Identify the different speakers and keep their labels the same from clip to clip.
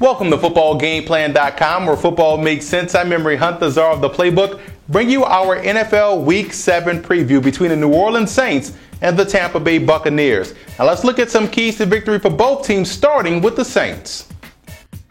Speaker 1: Welcome to FootballGamePlan.com, where football makes sense. I'm Emery Hunt, the czar of the playbook, bring you our NFL Week 7 preview between the New Orleans Saints and the Tampa Bay Buccaneers. Now let's look at some keys to victory for both teams, starting with the Saints.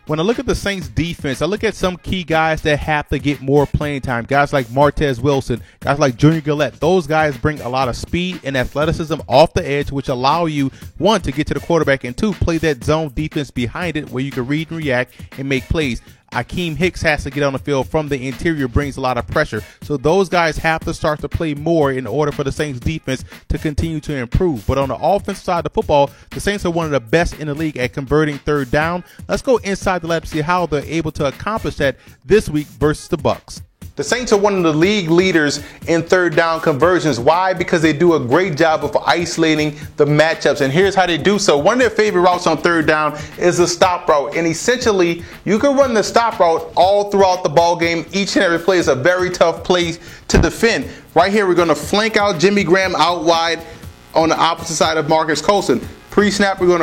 Speaker 2: When I look at the Saints defense, I look at some key guys that have to get more playing time. Guys like Martez Wilson, guys like Junior Gillette. Those guys bring a lot of speed and athleticism off the edge, which allow you, one, to get to the quarterback, and two, play that zone defense behind it where you can read and react and make plays. Akeem Hicks has to get on the field from the interior, brings a lot of pressure. So those guys have to start to play more in order for the Saints defense to continue to improve. But on the offensive side of the football, the Saints are one of the best in the league at converting third down. Let's go inside the lab to see how they're able to accomplish that this week versus the Bucs.
Speaker 1: The Saints are one of the league leaders in third down conversions. Why? Because they do a great job of isolating the matchups. And here's how they do so. One of their favorite routes on third down is the stop route. And essentially, you can run the stop route all throughout the ball game. Each and every play is a very tough play to defend. Right here, we're going to flank out Jimmy Graham out wide on the opposite side of Marcus Colston. Pre-snap, we're going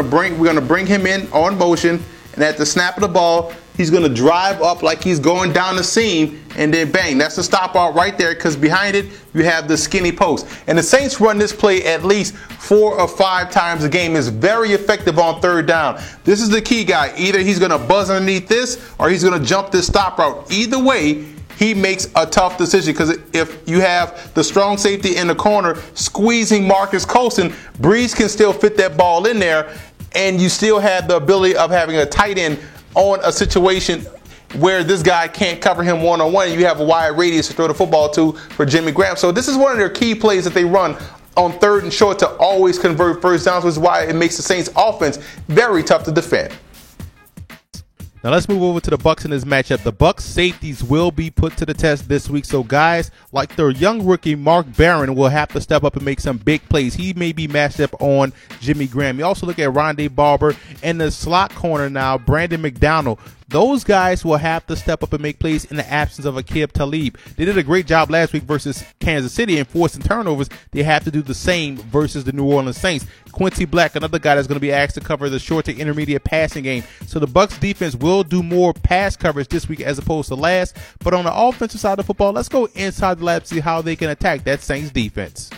Speaker 1: to bring him in on motion. And at the snap of the ball, he's going to drive up like he's going down the seam, and then bang. That's the stop out right there, because behind it, you have the skinny post. And the Saints run this play at least 4 or 5 times a game. It's very effective on third down. This is the key guy. Either he's going to buzz underneath this, or he's going to jump this stop route. Either way, he makes a tough decision, because if you have the strong safety in the corner squeezing Marcus Colston, Breeze can still fit that ball in there, and you still have the ability of having a tight end on a situation where this guy can't cover him one-on-one, and you have a wide radius to throw the football to for Jimmy Graham. So this is one of their key plays that they run on third and short to always convert first downs, which is why it makes the Saints offense very tough to defend.
Speaker 2: Now let's move over to the Bucs in this matchup. The Bucs safeties will be put to the test this week. So guys like their young rookie Mark Barron will have to step up and make some big plays. He may be matched up on Jimmy Graham. You also look at Rondé Barber and the slot corner now, Brandon McDonald. Those guys will have to step up and make plays in the absence of Aqib Talib. They did a great job last week versus Kansas City in forcing turnovers. They have to do the same versus the New Orleans Saints. Quincy Black, another guy that's going to be asked to cover the short to intermediate passing game. So the Bucs defense will do more pass coverage this week as opposed to last. But on the offensive side of football, let's go inside the lab to see how they can attack that Saints defense.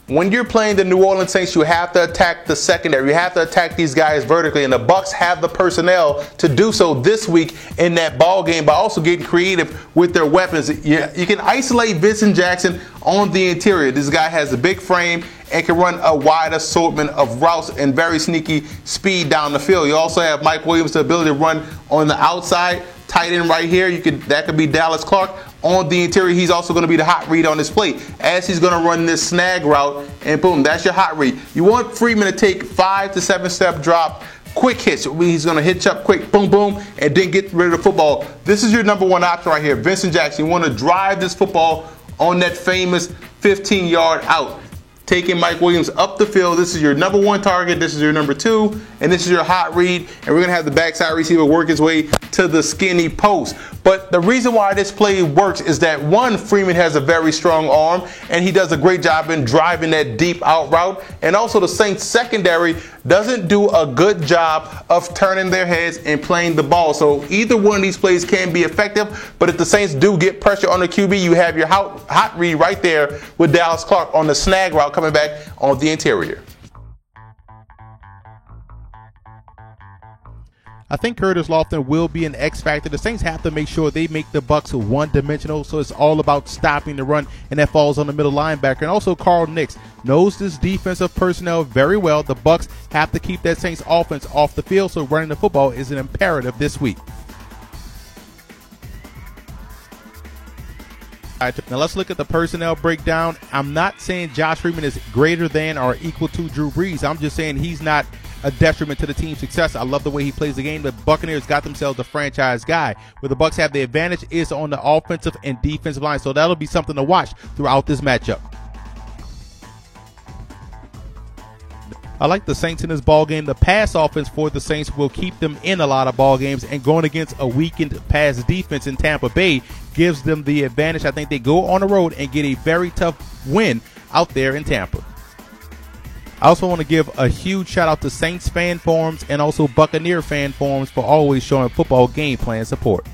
Speaker 1: When you're playing the New Orleans Saints, you have to attack the secondary. You have to attack these guys vertically, and the Bucs have the personnel to do so this week in that ball game by also getting creative with their weapons. You can isolate Vincent Jackson on the interior. This guy has a big frame and can run a wide assortment of routes and very sneaky speed down the field. You also have Mike Williams, the ability to run on the outside. Tight end right here, that could be Dallas Clark. On the interior, he's also going to be the hot read on this play, as he's going to run this snag route, and boom, that's your hot read. You want Freeman to take 5 to 7 step drop, quick hits. He's going to hitch up quick, boom, boom, and then get rid of the football. This is your number one option right here, Vincent Jackson. You want to drive this football on that famous 15-yard out. Taking Mike Williams up the field. This is your number one target. This is your number 2. And this is your hot read. And we're going to have the backside receiver work his way to the skinny post. But the reason why this play works is that, one, Freeman has a very strong arm, and he does a great job in driving that deep out route. And also the Saints secondary doesn't do a good job of turning their heads and playing the ball. So either one of these plays can be effective. But if the Saints do get pressure on the QB, you have your hot read right there with Dallas Clark on the snag route coming back on the interior.
Speaker 2: I think Curtis Lofton will be an X factor. The Saints have to make sure they make the Bucs one-dimensional, so it's all about stopping the run, and that falls on the middle linebacker. And also Carl Nix knows this defensive personnel very well. The Bucs have to keep that Saints offense off the field, so running the football is an imperative this week. All right, now let's look at the personnel breakdown. I'm not saying Josh Freeman is greater than or equal to Drew Brees. I'm just saying he's not a detriment to the team's success. I love the way he plays the game. The Buccaneers got themselves a franchise guy. Where the Bucs have the advantage is on the offensive and defensive line, so that'll be something to watch throughout this matchup. I like the Saints in this ball game. The pass offense for the Saints will keep them in a lot of ball games, and going against a weakened pass defense in Tampa Bay gives them the advantage. I think they go on the road and get a very tough win out there in Tampa. I also want to give a huge shout out to Saints fan forums and also Buccaneer fan forums for always showing football game plan support.